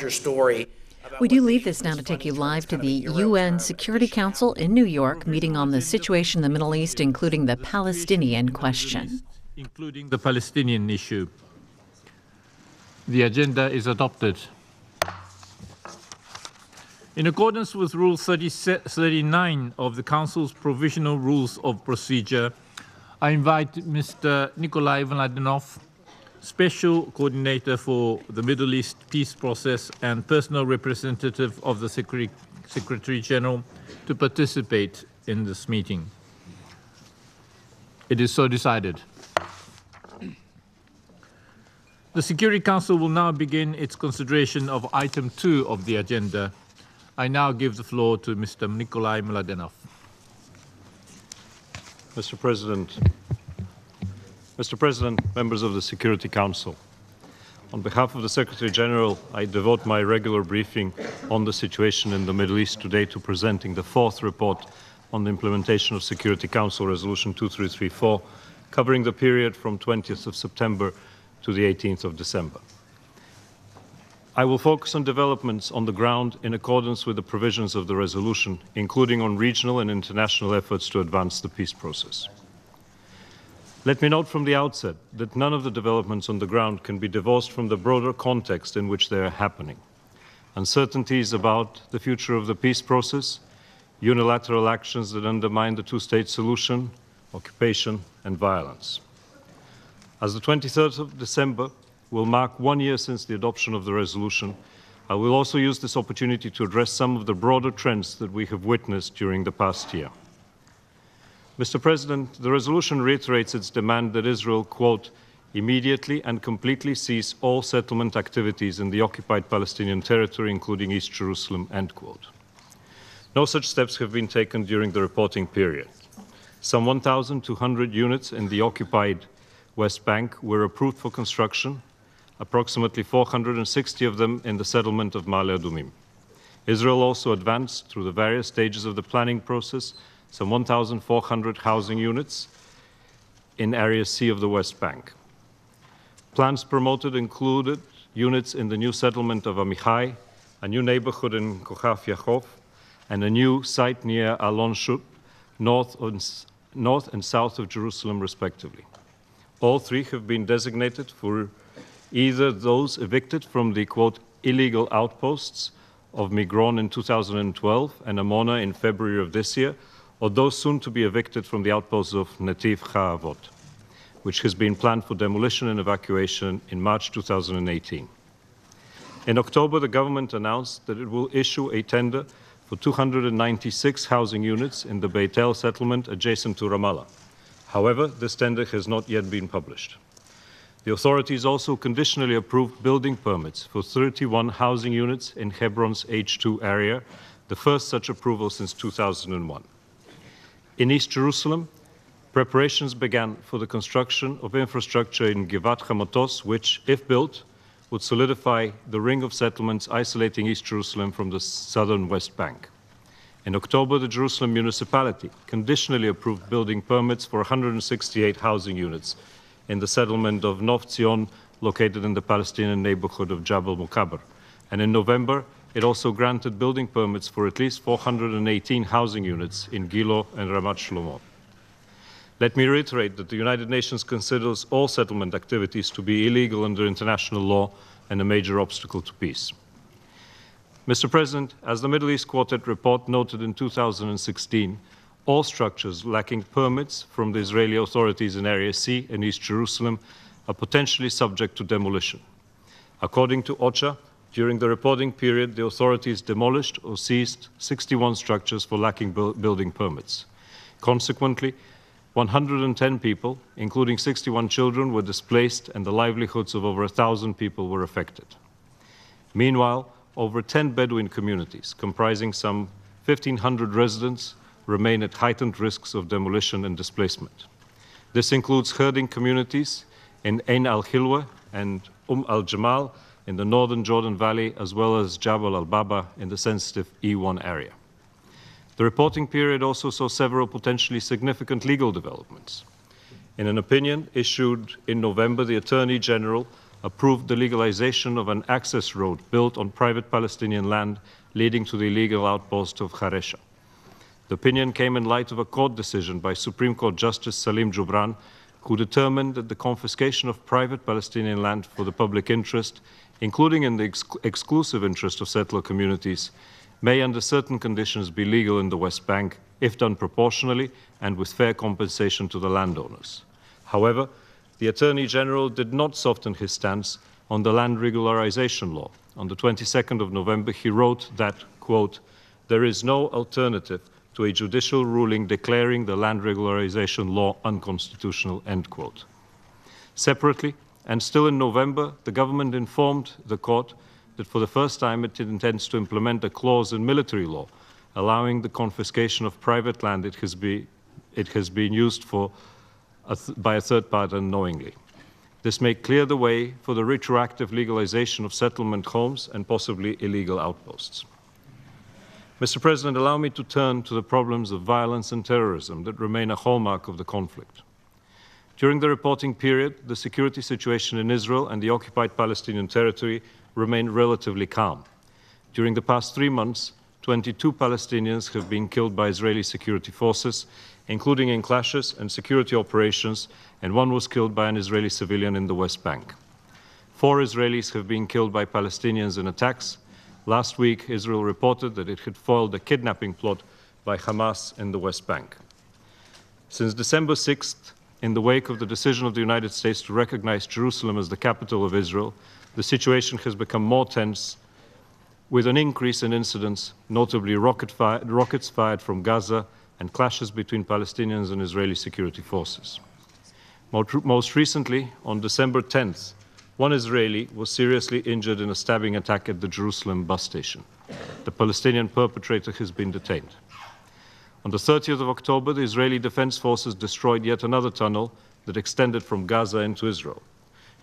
story. We do leave this now to take you live to the UN Security Council in New York, meeting on the situation in the Middle East, including the Palestinian question. Including the Palestinian issue. The agenda is adopted. In accordance with Rule 39 of the Council's Provisional Rules of Procedure, I invite Mr. Nikolai Mladenov, Special Coordinator for the Middle East Peace Process and personal representative of the Secretary General, to participate in this meeting. It is so decided. The Security Council will now begin its consideration of item 2 of the agenda. I now give the floor to Mr. Nikolai Mladenov. Mr. President, members of the Security Council, on behalf of the Secretary General, I devote my regular briefing on the situation in the Middle East today to presenting the 4th report on the implementation of Security Council Resolution 2334, covering the period from 20th of September to the 18th of December. I will focus on developments on the ground in accordance with the provisions of the resolution, including on regional and international efforts to advance the peace process. Let me note from the outset that none of the developments on the ground can be divorced from the broader context in which they are happening. Uncertainties about the future of the peace process, unilateral actions that undermine the two-state solution, occupation and violence. As the 23rd of December will mark 1 year since the adoption of the resolution, I will also use this opportunity to address some of the broader trends that we have witnessed during the past year. Mr. President, the resolution reiterates its demand that Israel, quote, immediately and completely cease all settlement activities in the occupied Palestinian territory, including East Jerusalem, end quote. No such steps have been taken during the reporting period. Some 1,200 units in the occupied West Bank were approved for construction, approximately 460 of them in the settlement of Ma'ale Adumim. Israel also advanced through the various stages of the planning process some 1,400 housing units in Area C of the West Bank. Plans promoted included units in the new settlement of Amichai, a new neighborhood in Kochaf Yaakov, and a new site near Alon Shut, north and south of Jerusalem, respectively. All three have been designated for either those evicted from the, quote, illegal outposts of Migron in 2012 and Amona in February of this year, or those soon to be evicted from the outposts of Netiv Ha'avot, which has been planned for demolition and evacuation in March 2018. In October, the government announced that it will issue a tender for 296 housing units in the Beit El settlement adjacent to Ramallah. However, this tender has not yet been published. The authorities also conditionally approved building permits for 31 housing units in Hebron's H2 area, the first such approval since 2001. In East Jerusalem, preparations began for the construction of infrastructure in Givat Hamatos, which, if built, would solidify the ring of settlements isolating East Jerusalem from the southern West Bank. In October, the Jerusalem municipality conditionally approved building permits for 168 housing units in the settlement of Nov Zion, located in the Palestinian neighborhood of Jabal Mukaber. And in November, it also granted building permits for at least 418 housing units in Gilo and Ramat Shlomo. Let me reiterate that the United Nations considers all settlement activities to be illegal under international law and a major obstacle to peace. Mr. President, as the Middle East Quartet report noted in 2016, all structures lacking permits from the Israeli authorities in Area C and East Jerusalem are potentially subject to demolition. According to OCHA, during the reporting period, the authorities demolished or seized 61 structures for lacking building permits. Consequently, 110 people, including 61 children, were displaced and the livelihoods of over 1,000 people were affected. Meanwhile, over 10 Bedouin communities, comprising some 1,500 residents, remain at heightened risks of demolition and displacement. This includes herding communities in Ein al-Hilwa and al-Jamal in the northern Jordan Valley, as well as Jabal al-Baba in the sensitive E1 area. The reporting period also saw several potentially significant legal developments. In an opinion issued in November, the Attorney General approved the legalization of an access road built on private Palestinian land leading to the illegal outpost of Haresha. The opinion came in light of a court decision by Supreme Court Justice Salim Jubran, who determined that the confiscation of private Palestinian land for the public interest, including in the exclusive interest of settler communities, may under certain conditions be legal in the West Bank if done proportionally and with fair compensation to the landowners. However, the Attorney General did not soften his stance on the land regularization law. On the 22nd of November, he wrote that, quote, "There is no alternative to a judicial ruling declaring the land regularization law unconstitutional," end quote. Separately, and still in November, the government informed the court that for the first time it intends to implement a clause in military law allowing the confiscation of private land it has been used for by a third party unknowingly. This may clear the way for the retroactive legalization of settlement homes and possibly illegal outposts. Mr. President, allow me to turn to the problems of violence and terrorism that remain a hallmark of the conflict. During the reporting period, the security situation in Israel and the occupied Palestinian territory remained relatively calm. During the past 3 months, 22 Palestinians have been killed by Israeli security forces, including in clashes and security operations, and 1 was killed by an Israeli civilian in the West Bank. 4 Israelis have been killed by Palestinians in attacks. Last week, Israel reported that it had foiled a kidnapping plot by Hamas in the West Bank. Since December 6th, in the wake of the decision of the United States to recognize Jerusalem as the capital of Israel, the situation has become more tense, with an increase in incidents, notably rockets fired from Gaza and clashes between Palestinians and Israeli security forces. Most recently, on December 10th, 1 Israeli was seriously injured in a stabbing attack at the Jerusalem bus station. The Palestinian perpetrator has been detained. On the 30th of October, the Israeli Defense Forces destroyed yet another tunnel that extended from Gaza into Israel.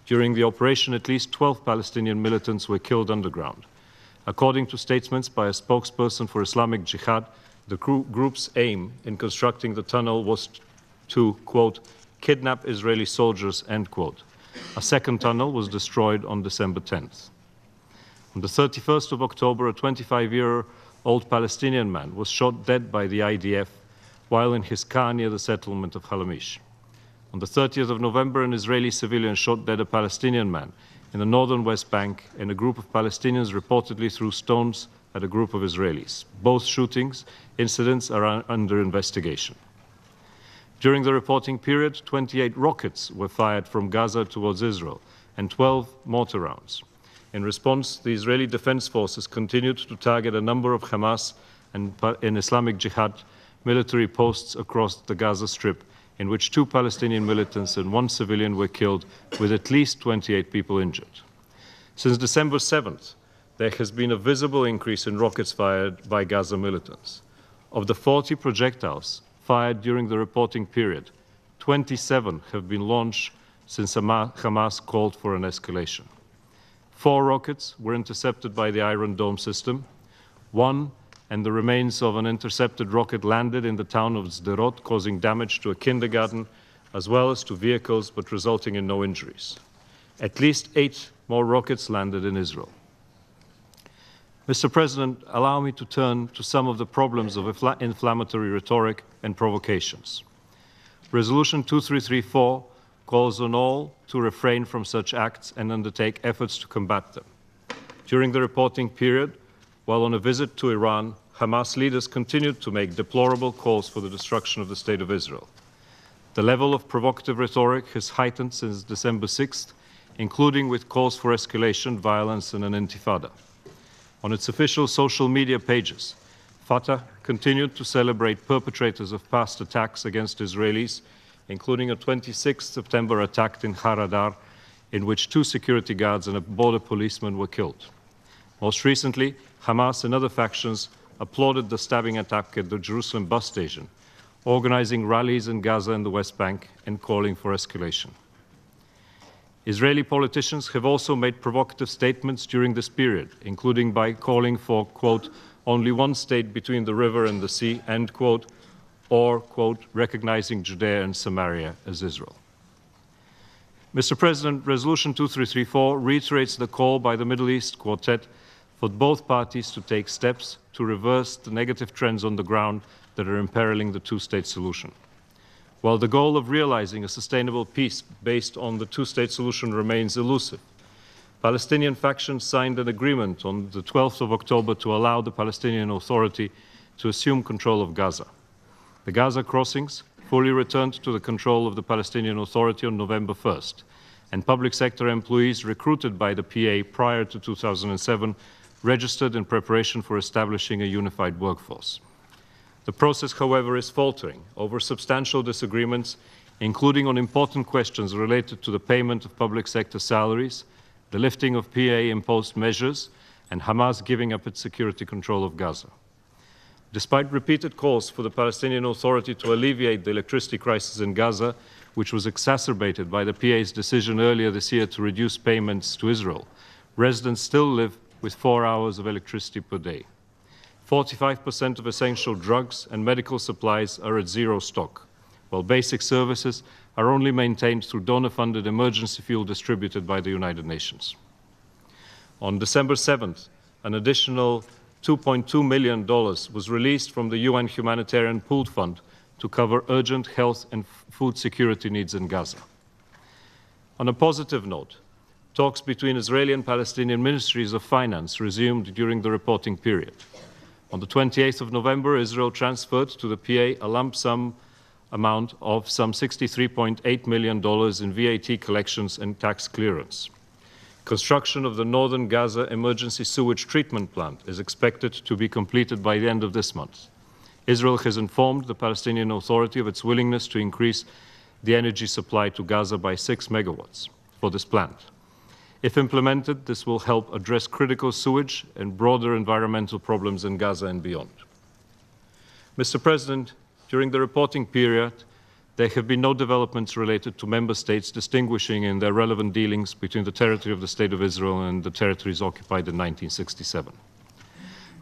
During the operation, at least 12 Palestinian militants were killed underground. According to statements by a spokesperson for Islamic Jihad, the group's aim in constructing the tunnel was to, quote, "kidnap Israeli soldiers," end quote. A second tunnel was destroyed on December 10th. On the 31st of October, a 25-year-old Palestinian man was shot dead by the IDF while in his car near the settlement of Halamish. On the 30th of November, an Israeli civilian shot dead a Palestinian man in the northern West Bank, and a group of Palestinians reportedly threw stones at a group of Israelis. Both incidents are under investigation. During the reporting period, 28 rockets were fired from Gaza towards Israel and 12 mortar rounds. In response, the Israeli Defense Forces continued to target a number of Hamas and Islamic Jihad military posts across the Gaza Strip, in which 2 Palestinian militants and 1 civilian were killed, with at least 28 people injured. Since December 7th, there has been a visible increase in rockets fired by Gaza militants. Of the 40 projectiles fired during the reporting period, 27 have been launched since Hamas called for an escalation. 4 rockets were intercepted by the Iron Dome system. 1 and the remains of an intercepted rocket landed in the town of Sderot, causing damage to a kindergarten as well as to vehicles, but resulting in no injuries. At least 8 more rockets landed in Israel. Mr. President, allow me to turn to some of the problems of inflammatory rhetoric and provocations. Resolution 2334 calls on all to refrain from such acts and undertake efforts to combat them. During the reporting period, while on a visit to Iran, Hamas leaders continued to make deplorable calls for the destruction of the State of Israel. The level of provocative rhetoric has heightened since December 6th, including with calls for escalation, violence, and an intifada. On its official social media pages, Fatah continued to celebrate perpetrators of past attacks against Israelis, including a 26 September attack in Haradar, in which 2 security guards and a border policeman were killed. Most recently, Hamas and other factions applauded the stabbing attack at the Jerusalem bus station, organizing rallies in Gaza and the West Bank and calling for escalation. Israeli politicians have also made provocative statements during this period, including by calling for, quote, "only one state between the river and the sea," end quote, or, quote, "recognizing Judea and Samaria as Israel." Mr. President, Resolution 2334 reiterates the call by the Middle East Quartet for both parties to take steps to reverse the negative trends on the ground that are imperiling the two-state solution. While the goal of realizing a sustainable peace based on the two-state solution remains elusive, Palestinian factions signed an agreement on the 12th of October to allow the Palestinian Authority to assume control of Gaza. The Gaza crossings fully returned to the control of the Palestinian Authority on November 1st, and public sector employees recruited by the PA prior to 2007 registered in preparation for establishing a unified workforce. The process, however, is faltering over substantial disagreements, including on important questions related to the payment of public sector salaries, the lifting of PA-imposed measures, and Hamas giving up its security control of Gaza. Despite repeated calls for the Palestinian Authority to alleviate the electricity crisis in Gaza, which was exacerbated by the PA's decision earlier this year to reduce payments to Israel, residents still live with 4 hours of electricity per day. 45% of essential drugs and medical supplies are at zero stock, while basic services are only maintained through donor-funded emergency fuel distributed by the United Nations. On December 7th, an additional $2.2 million was released from the UN Humanitarian Pooled Fund to cover urgent health and food security needs in Gaza. On a positive note, talks between Israeli and Palestinian ministries of finance resumed during the reporting period. On the 28th of November, Israel transferred to the PA a lump sum amount of some $63.8 million in VAT collections and tax clearance. Construction of the northern Gaza emergency sewage treatment plant is expected to be completed by the end of this month. Israel has informed the Palestinian Authority of its willingness to increase the energy supply to Gaza by 6 megawatts for this plant. If implemented, this will help address critical sewage and broader environmental problems in Gaza and beyond. Mr. President, during the reporting period, there have been no developments related to member states distinguishing in their relevant dealings between the territory of the State of Israel and the territories occupied in 1967.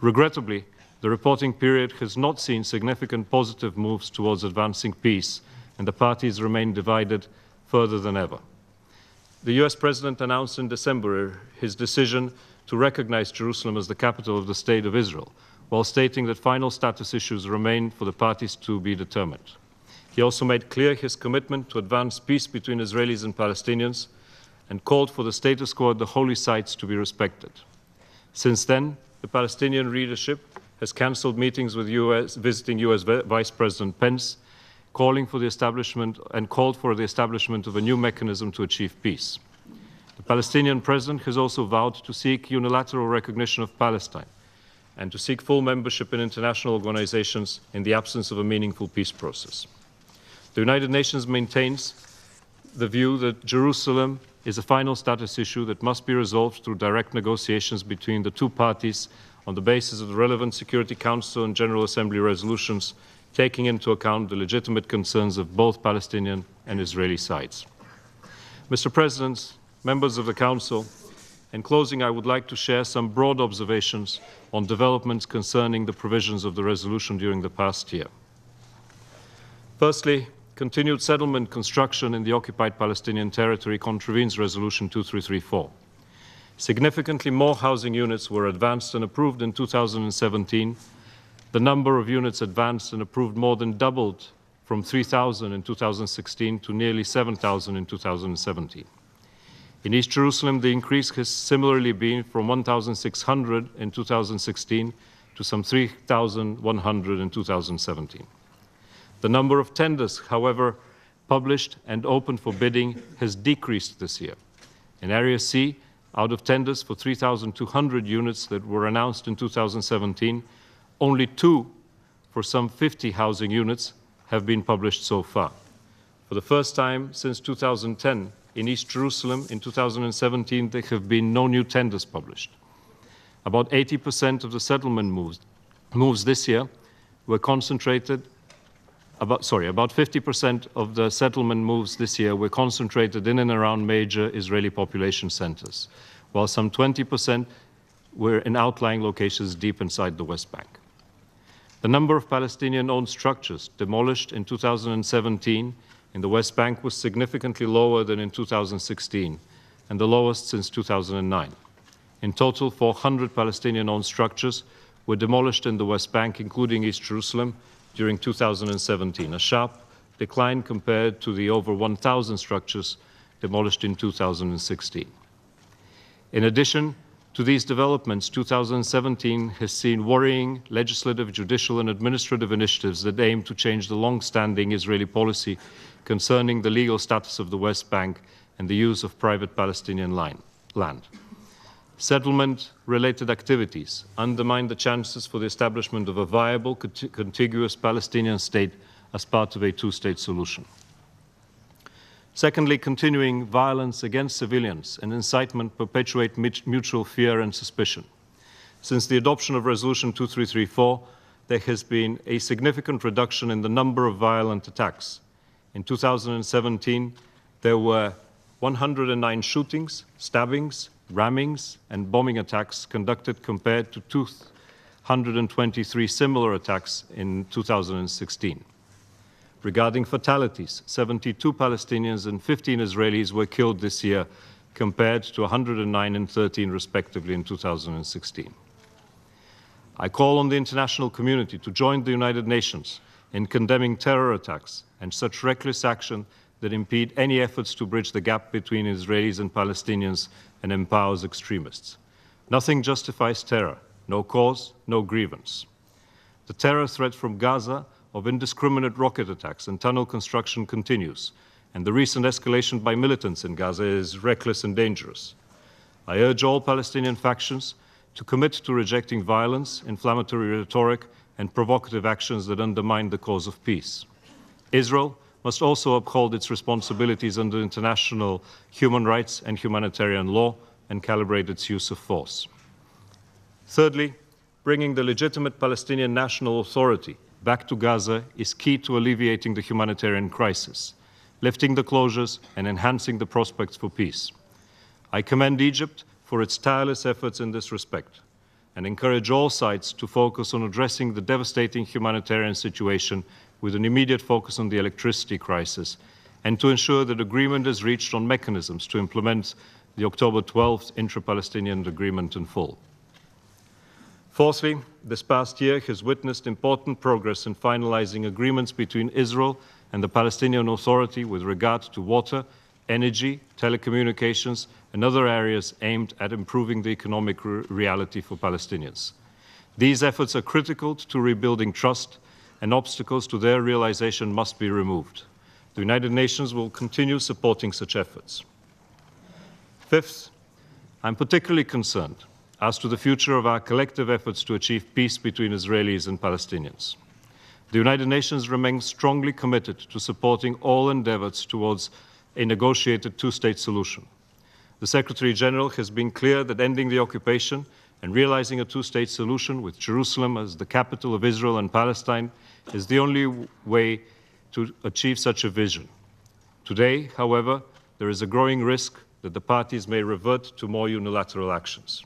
Regrettably, the reporting period has not seen significant positive moves towards advancing peace, and the parties remain divided further than ever. The US President announced in December his decision to recognize Jerusalem as the capital of the State of Israel, while stating that final status issues remain for the parties to be determined. He also made clear his commitment to advance peace between Israelis and Palestinians and called for the status quo at the holy sites to be respected. Since then, the Palestinian leadership has cancelled meetings with visiting US Vice President Pence, called for the establishment of a new mechanism to achieve peace. The Palestinian president has also vowed to seek unilateral recognition of Palestine and to seek full membership in international organizations in the absence of a meaningful peace process. The United Nations maintains the view that Jerusalem is a final status issue that must be resolved through direct negotiations between the two parties on the basis of the relevant Security Council and General Assembly resolutions, taking into account the legitimate concerns of both Palestinian and Israeli sides. Mr. President, members of the Council, in closing, I would like to share some broad observations on developments concerning the provisions of the resolution during the past year. Firstly, continued settlement construction in the occupied Palestinian territory contravenes Resolution 2334. Significantly more housing units were advanced and approved in 2017. The number of units advanced and approved more than doubled from 3,000 in 2016 to nearly 7,000 in 2017. In East Jerusalem, the increase has similarly been from 1,600 in 2016 to some 3,100 in 2017. The number of tenders, however, published and open for bidding has decreased this year. In Area C, out of tenders for 3,200 units that were announced in 2017, only 2 for some 50 housing units have been published so far. For the first time since 2010, in East Jerusalem in 2017, there have been no new tenders published. About 80% of the settlement moves this year were concentrated about 50% of the settlement moves this year were concentrated in and around major Israeli population centers, while some 20% were in outlying locations deep inside the West Bank. The number of Palestinian-owned structures demolished in 2017 in the West Bank was significantly lower than in 2016 and the lowest since 2009. In total, 400 Palestinian-owned structures were demolished in the West Bank, including East Jerusalem, during 2017, a sharp decline compared to the over 1,000 structures demolished in 2016. In addition to these developments, 2017 has seen worrying legislative, judicial, and administrative initiatives that aim to change the long-standing Israeli policy concerning the legal status of the West Bank and the use of private Palestinian land. Settlement-related activities undermine the chances for the establishment of a viable, contiguous Palestinian state as part of a two-state solution. Secondly, continuing violence against civilians and incitement perpetuate mutual fear and suspicion. Since the adoption of Resolution 2334, there has been a significant reduction in the number of violent attacks. In 2017, there were 109 shootings, stabbings, rammings, and bombing attacks conducted compared to 223 similar attacks in 2016. Regarding fatalities, 72 Palestinians and 15 Israelis were killed this year, compared to 109 and 13 respectively in 2016. I call on the international community to join the United Nations in condemning terror attacks and such reckless action that impede any efforts to bridge the gap between Israelis and Palestinians and empowers extremists. Nothing justifies terror, no cause, no grievance. The terror threat from Gaza of indiscriminate rocket attacks and tunnel construction continues, and the recent escalation by militants in Gaza is reckless and dangerous. I urge all Palestinian factions to commit to rejecting violence, inflammatory rhetoric, and provocative actions that undermine the cause of peace. Israel must also uphold its responsibilities under international human rights and humanitarian law and calibrate its use of force. Thirdly, bringing the legitimate Palestinian National Authority back to Gaza is key to alleviating the humanitarian crisis, lifting the closures, and enhancing the prospects for peace. I commend Egypt for its tireless efforts in this respect and encourage all sides to focus on addressing the devastating humanitarian situation with an immediate focus on the electricity crisis, and to ensure that agreement is reached on mechanisms to implement the October 12th intra-Palestinian agreement in full. Fourthly, this past year has witnessed important progress in finalizing agreements between Israel and the Palestinian Authority with regard to water, energy, telecommunications, and other areas aimed at improving the economic reality for Palestinians. These efforts are critical to rebuilding trust, and obstacles to their realization must be removed. The United Nations will continue supporting such efforts. Fifth, I'm particularly concerned as to the future of our collective efforts to achieve peace between Israelis and Palestinians. The United Nations remains strongly committed to supporting all endeavors towards a negotiated two-state solution. The Secretary-General has been clear that ending the occupation and realizing a two-state solution with Jerusalem as the capital of Israel and Palestine is the only way to achieve such a vision. Today, however, there is a growing risk that the parties may revert to more unilateral actions.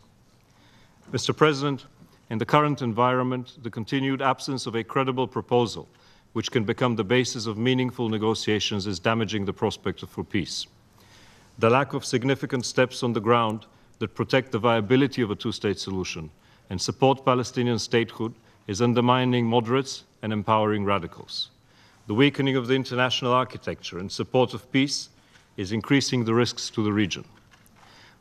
Mr. President, in the current environment, the continued absence of a credible proposal which can become the basis of meaningful negotiations is damaging the prospect for peace. The lack of significant steps on the ground that protect the viability of a two-state solution and support Palestinian statehood is undermining moderates and empowering radicals. The weakening of the international architecture in support of peace is increasing the risks to the region.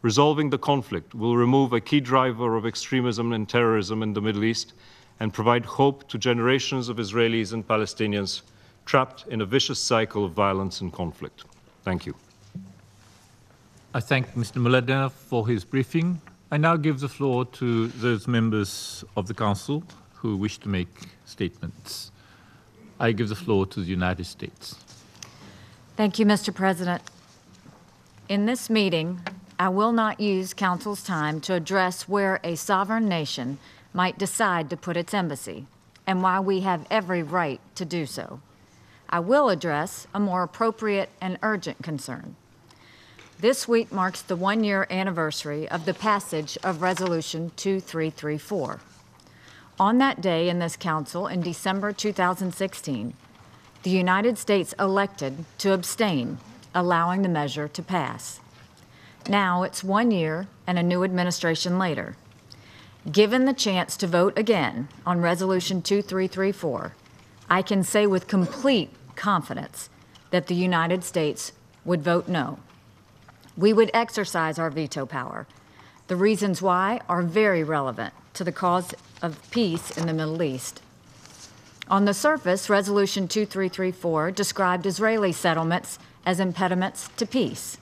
Resolving the conflict will remove a key driver of extremism and terrorism in the Middle East and provide hope to generations of Israelis and Palestinians trapped in a vicious cycle of violence and conflict. Thank you. I thank Mr. Mladenov for his briefing. I now give the floor to those members of the Council who wish to make statements. I give the floor to the United States. Thank you, Mr. President. In this meeting, I will not use Council's time to address where a sovereign nation might decide to put its embassy and why we have every right to do so. I will address a more appropriate and urgent concern. This week marks the one-year anniversary of the passage of Resolution 2334. On that day in this Council in December 2016, The United States elected to abstain, allowing the measure to pass. Now it's 1 year and a new administration later. Given the chance to vote again on Resolution 2334, I can say with complete confidence that the United States would vote no. We would exercise our veto power. The reasons why are very relevant to the cause of peace in the Middle East. On the surface, Resolution 2334 described Israeli settlements as impediments to peace.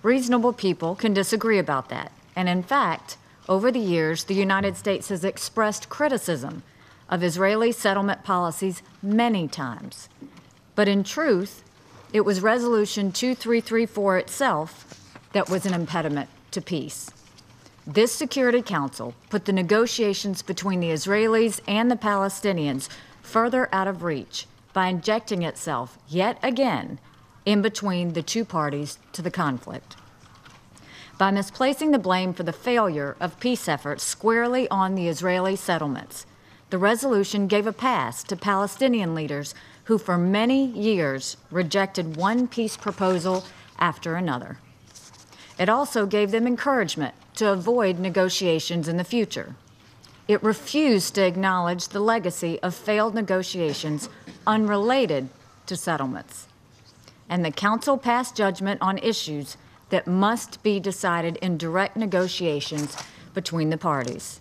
Reasonable people can disagree about that, and in fact, over the years, the United States has expressed criticism of Israeli settlement policies many times. But in truth, it was Resolution 2334 itself that was an impediment to peace. This Security Council put the negotiations between the Israelis and the Palestinians further out of reach by injecting itself yet again in between the two parties to the conflict. By misplacing the blame for the failure of peace efforts squarely on the Israeli settlements, the resolution gave a pass to Palestinian leaders who for many years rejected one peace proposal after another. It also gave them encouragement to avoid negotiations in the future. It refused to acknowledge the legacy of failed negotiations unrelated to settlements. And the Council passed judgment on issues that must be decided in direct negotiations between the parties.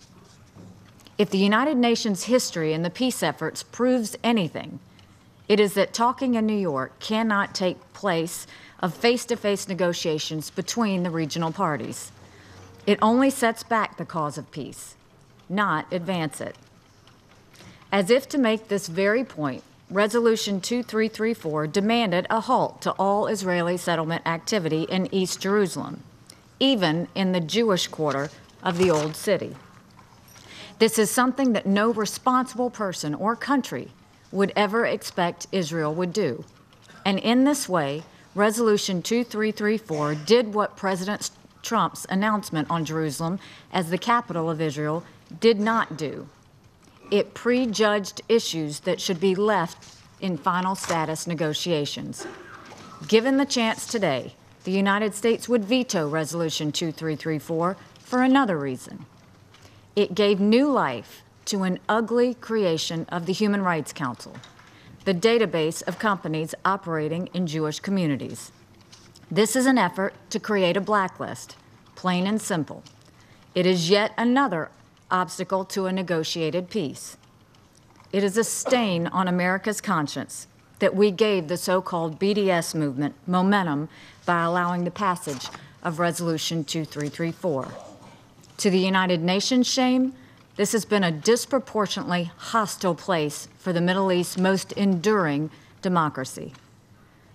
If the United Nations history in the peace efforts proves anything, it is that talking in New York cannot take place of face-to-face negotiations between the regional parties. It only sets back the cause of peace, not advance it. As if to make this very point, Resolution 2334 demanded a halt to all Israeli settlement activity in East Jerusalem, even in the Jewish quarter of the Old City. This is something that no responsible person or country would ever expect Israel would do. And in this way, Resolution 2334 did what President Trump's announcement on Jerusalem as the capital of Israel did not do. It prejudged issues that should be left in final status negotiations. Given the chance today, the United States would veto Resolution 2334 for another reason. It gave new life to an ugly creation of the Human Rights Council, the database of companies operating in Jewish communities. This is an effort to create a blacklist, plain and simple. It is yet another obstacle to a negotiated peace. It is a stain on America's conscience that we gave the so-called BDS movement momentum by allowing the passage of Resolution 2334. To the United Nations' shame, this has been a disproportionately hostile place for the Middle East's most enduring democracy.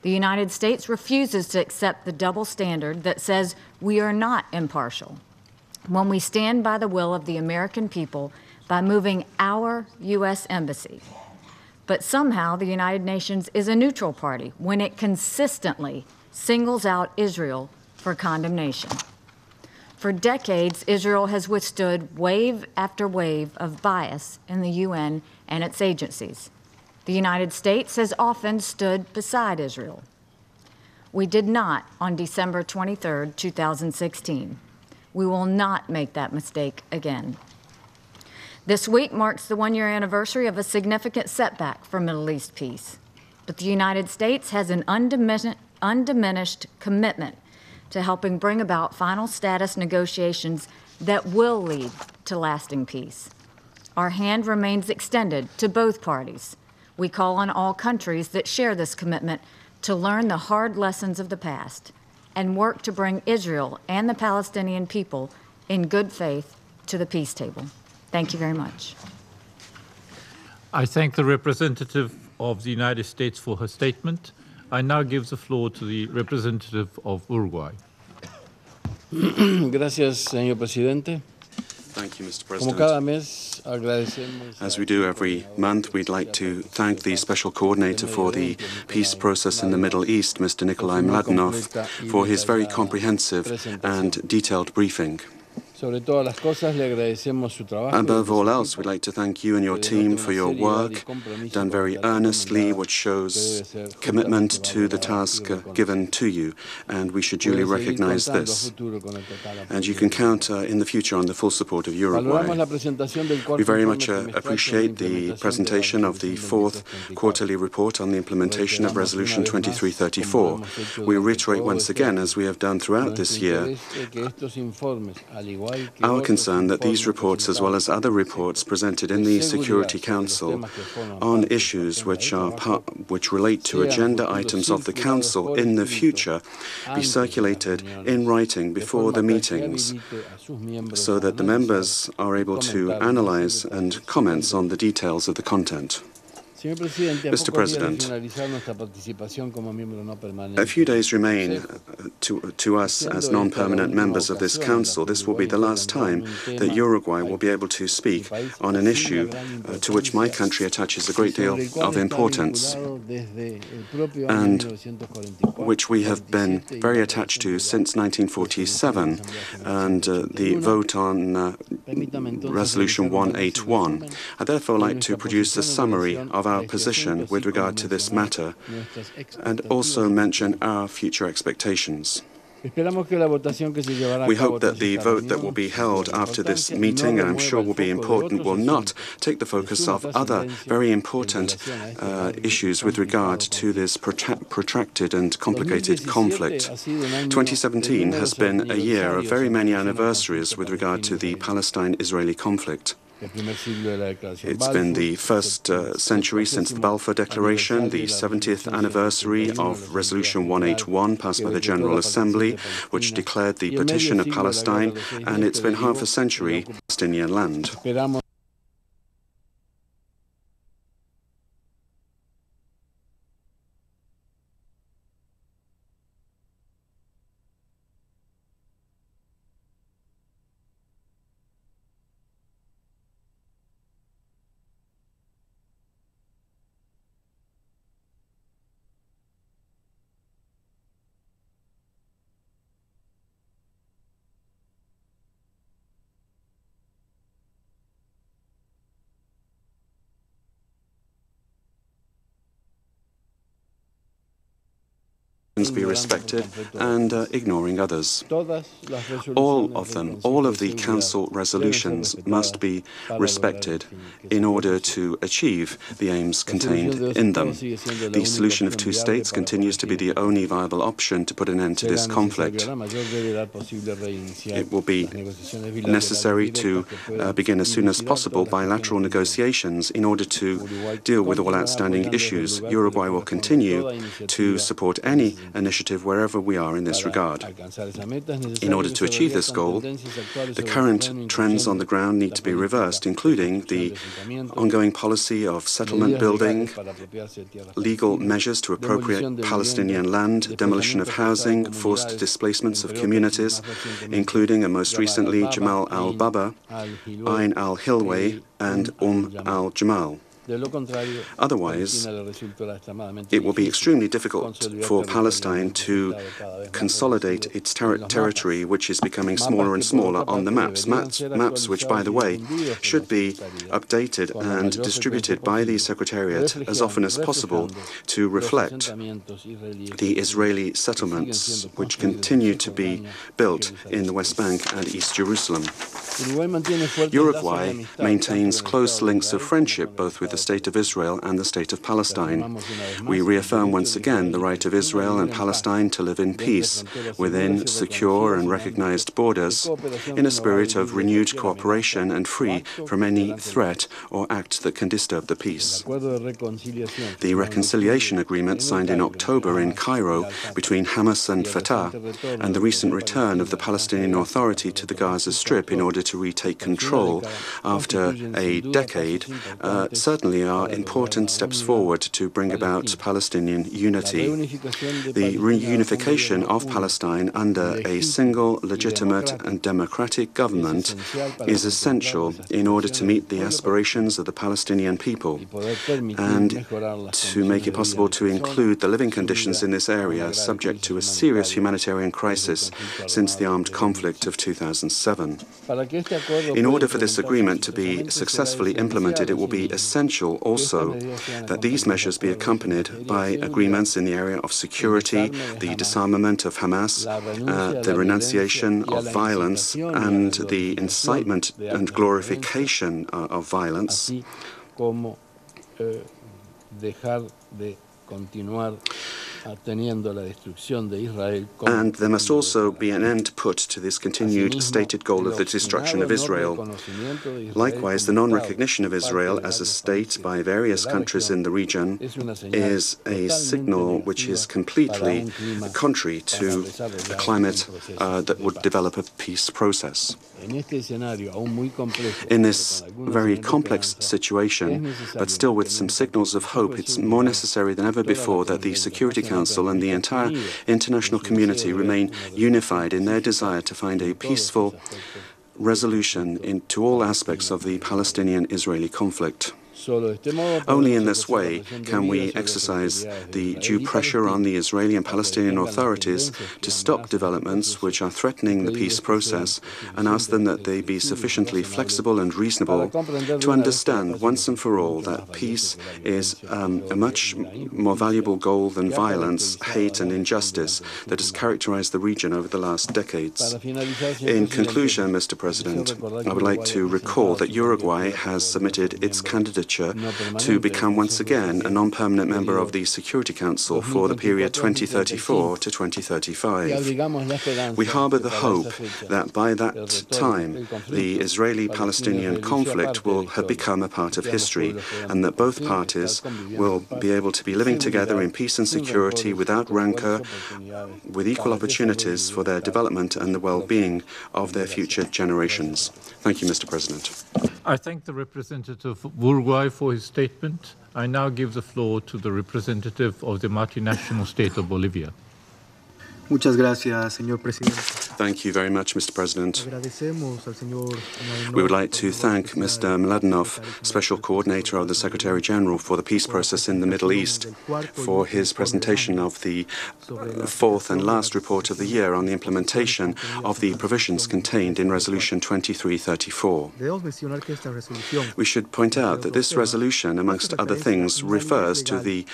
The United States refuses to accept the double standard that says we are not impartial when we stand by the will of the American people by moving our U.S. embassy. But somehow the United Nations is a neutral party when it consistently singles out Israel for condemnation. For decades, Israel has withstood wave after wave of bias in the UN and its agencies. The United States has often stood beside Israel. We did not on December 23, 2016. We will not make that mistake again. This week marks the one-year anniversary of a significant setback for Middle East peace. But the United States has an undiminished commitment to helping bring about final status negotiations that will lead to lasting peace. Our hand remains extended to both parties. We call on all countries that share this commitment to learn the hard lessons of the past and work to bring Israel and the Palestinian people in good faith to the peace table. Thank you very much. I thank the representative of the United States for her statement. I now give the floor to the representative of Uruguay. Gracias, señor presidente. Thank you, Mr. Como cada President. mes, agradecemos. As we do every month, we'd like to thank the Special Coordinator for the peace process in the Middle East, Mr. Nikolai Mladenov, for his very comprehensive and detailed briefing. Sobre todas las cosas, le agradecemos su trabajo. Above all else, we'd like to thank you and your team for your work, done very earnestly, which shows commitment to the task given to you, and we should duly recognize this. And you can count in the future on the full support of Uruguay. We very much appreciate the presentation of the fourth quarterly report on the implementation of Resolution 2334. We reiterate once again, as we have done throughout this year, our concern that these reports, as well as other reports presented in the Security Council on issues which relate to agenda items of the Council in the future, be circulated in writing before the meetings, so that the members are able to analyze and comment on the details of the content. Mr. President, a few days remain to us as non-permanent members of this Council. This will be the last time that Uruguay will be able to speak on an issue to which my country attaches a great deal of importance and which we have been very attached to since 1947 and the vote on Resolution 181. I'd therefore like to produce a summary of our position with regard to this matter and also mention our future expectations. We hope that the vote that will be held after this meeting, and I'm sure will be important, will not take the focus of other very important issues with regard to this protracted and complicated conflict. 2017 has been a year of very many anniversaries with regard to the Palestine-Israeli conflict. It's been the first century since the Balfour Declaration, the 70th anniversary of Resolution 181 passed by the General Assembly, which declared the partition of Palestine, and it's been half a century Palestinian land. Be respected and ignoring others. All of them, all of the Council resolutions must be respected in order to achieve the aims contained in them. The solution of two states continues to be the only viable option to put an end to this conflict. It will be necessary to begin as soon as possible bilateral negotiations in order to deal with all outstanding issues. Uruguay will continue to support any initiative wherever we are in this regard. In order to achieve this goal, the current trends on the ground need to be reversed, including the ongoing policy of settlement building, legal measures to appropriate Palestinian land, demolition of housing, forced displacements of communities, including, and most recently, Jamal al-Baba, Ain al-Hilway, and al-Jamal. Otherwise, it will be extremely difficult for Palestine to consolidate its territory, which is becoming smaller and smaller on the maps. Maps which, by the way, should be updated and distributed by the Secretariat as often as possible to reflect the Israeli settlements which continue to be built in the West Bank and East Jerusalem. Uruguay maintains close links of friendship both with the State of Israel and the State of Palestine. We reaffirm once again the right of Israel and Palestine to live in peace within secure and recognized borders in a spirit of renewed cooperation and free from any threat or act that can disturb the peace. The reconciliation agreement signed in October in Cairo between Hamas and Fatah and the recent return of the Palestinian Authority to the Gaza Strip in order to retake control after a decade certainly certainly are important steps forward to bring about Palestinian unity. The reunification of Palestine under a single, legitimate and democratic government is essential in order to meet the aspirations of the Palestinian people and to make it possible to include the living conditions in this area subject to a serious humanitarian crisis since the armed conflict of 2007. In order for this agreement to be successfully implemented, it will be essential also that these measures be accompanied by agreements in the area of security, the disarmament of Hamas, the renunciation of violence, and the incitement and glorification of violence, and there must also be an end put to this continued stated goal of the destruction of Israel. Likewise, the non-recognition of Israel as a state by various countries in the region is a signal which is completely contrary to a climate that would develop a peace process. In this very complex situation, but still with some signals of hope, it's more necessary than ever before that the Security Council and the entire international community remain unified in their desire to find a peaceful resolution into all aspects of the Palestinian-Israeli conflict. Only in this way can we exercise the due pressure on the Israeli and Palestinian authorities to stop developments which are threatening the peace process and ask them that they be sufficiently flexible and reasonable to understand once and for all that peace is a much more valuable goal than violence, hate and injustice that has characterized the region over the last decades. In conclusion, Mr. President, I would like to recall that Uruguay has submitted its candidature to become once again a non-permanent member of the Security Council for the period 2034 to 2035. We harbor the hope that by that time the Israeli-Palestinian conflict will have become a part of history and that both parties will be able to be living together in peace and security without rancor, with equal opportunities for their development and the well-being of their future generations. Thank you, Mr. President. I thank the representative of Uruguay for his statement. I now give the floor to the representative of the multinational state of Bolivia. Muchas gracias, señor presidente. Thank you very much, Mr. President. We would like to thank Mr. Mladenov, Special Coordinator of the Secretary General for the Peace Process in the Middle East, for his presentation of the fourth and last report of the year on the implementation of the provisions contained in Resolution 2334. We should point out that this resolution, amongst other things, refers to the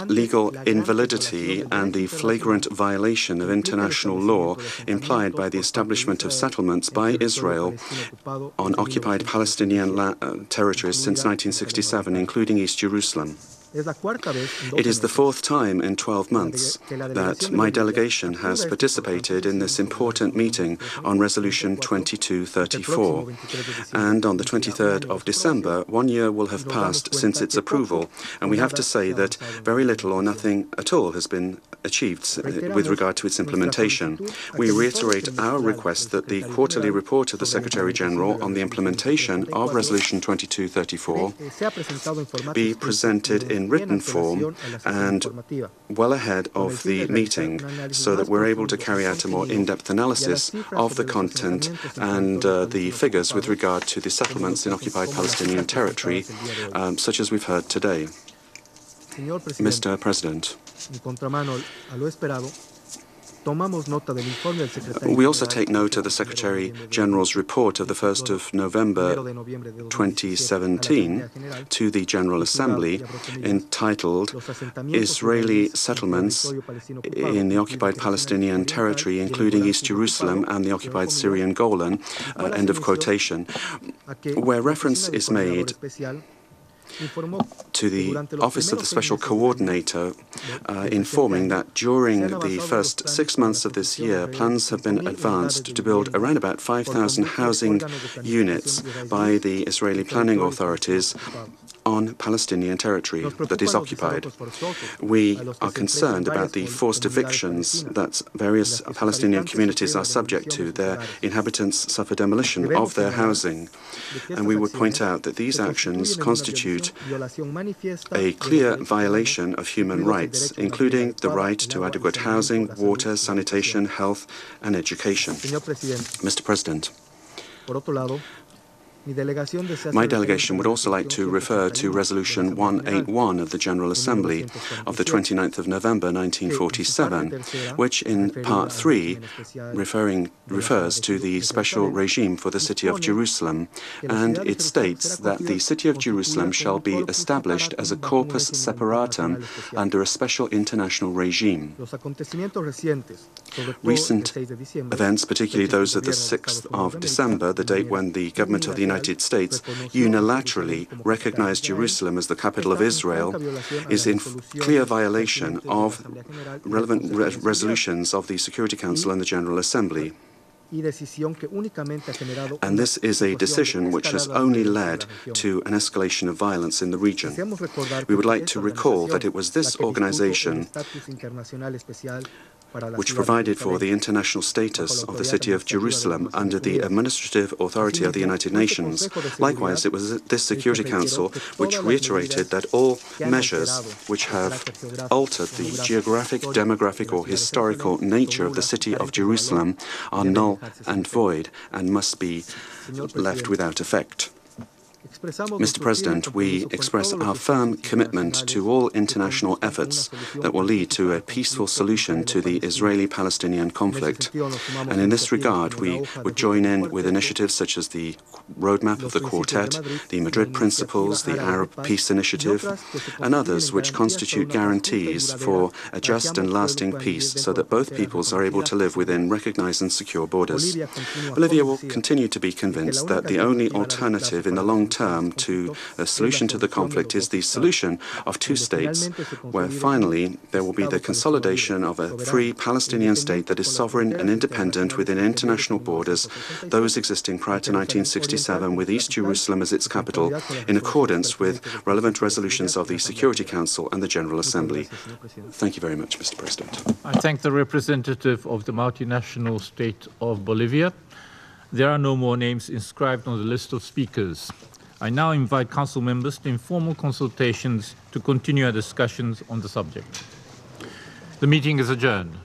legal invalidity and the flagrant violation of international law implied by the establishment of settlements by Israel on occupied Palestinian territories since 1967, including East Jerusalem. It is the fourth time in 12 months that my delegation has participated in this important meeting on Resolution 2234. And on the 23rd of December, 1 year will have passed since its approval, and we have to say that very little or nothing at all has been achieved with regard to its implementation. We reiterate our request that the quarterly report of the Secretary General on the implementation of Resolution 2234 be presented in written form and well ahead of the meeting so that we're able to carry out a more in-depth analysis of the content and the figures with regard to the settlements in occupied Palestinian territory, such as we've heard today. Mr. President, we also take note of the Secretary General's report of the 1st of November 2017 to the General Assembly entitled Israeli Settlements in the Occupied Palestinian Territory, including East Jerusalem and the occupied Syrian Golan, end of quotation, where reference is made to the Office of the Special Coordinator, informing that during the first 6 months of this year, plans have been advanced to build around about 5,000 housing units by the Israeli planning authorities on Palestinian territory that is occupied. We are concerned about the forced evictions that various Palestinian communities are subject to. Their inhabitants suffer demolition of their housing. And we would point out that these actions constitute a clear violation of human rights, including the right to adequate housing, water, sanitation, health, and education. Mr. President, my delegation would also like to refer to Resolution 181 of the General Assembly of the 29th of November 1947, which in Part 3 refers to the special regime for the city of Jerusalem, and it states that the city of Jerusalem shall be established as a corpus separatum under a special international regime. Recent events, particularly those of the 6th of December, the date when the government of the United States unilaterally recognized Jerusalem as the capital of Israel, is in clear violation of relevant resolutions of the Security Council and the General Assembly. And this is a decision which has only led to an escalation of violence in the region. We would like to recall that it was this organization which provided for the international status of the city of Jerusalem under the administrative authority of the United Nations. Likewise, it was this Security Council which reiterated that all measures which have altered the geographic, demographic, or historical nature of the city of Jerusalem are null and void and must be left without effect. Mr. President, we express our firm commitment to all international efforts that will lead to a peaceful solution to the Israeli-Palestinian conflict. And in this regard, we would join in with initiatives such as the Roadmap of the Quartet, the Madrid Principles, the Arab Peace Initiative, and others which constitute guarantees for a just and lasting peace so that both peoples are able to live within recognized and secure borders. Bolivia will continue to be convinced that the only alternative in the long term to a solution to the conflict is the solution of two states, where finally there will be the consolidation of a free Palestinian state that is sovereign and independent within international borders, those existing prior to 1967, with East Jerusalem as its capital, in accordance with relevant resolutions of the Security Council and the General Assembly. Thank you very much, Mr. President. I thank the representative of the multinational state of Bolivia. There are no more names inscribed on the list of speakers. I now invite Council members to informal consultations to continue our discussions on the subject. The meeting is adjourned.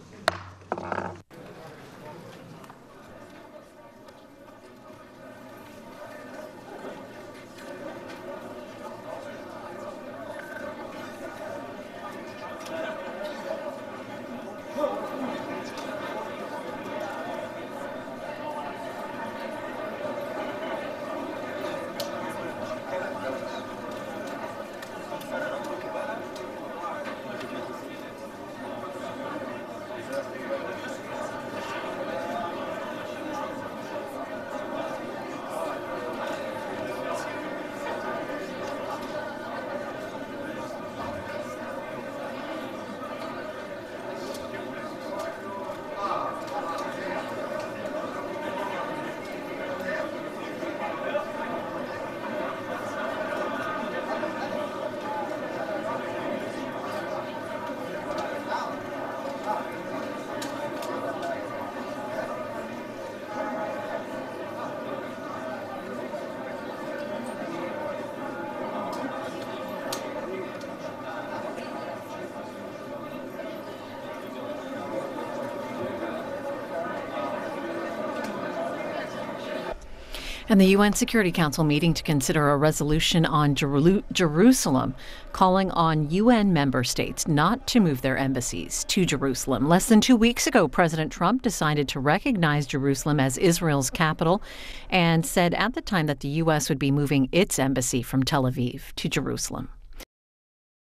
And the UN Security Council meeting to consider a resolution on Jerusalem, calling on UN member states not to move their embassies to Jerusalem. Less than 2 weeks ago, President Trump decided to recognize Jerusalem as Israel's capital and said at the time that the U.S. would be moving its embassy from Tel Aviv to Jerusalem.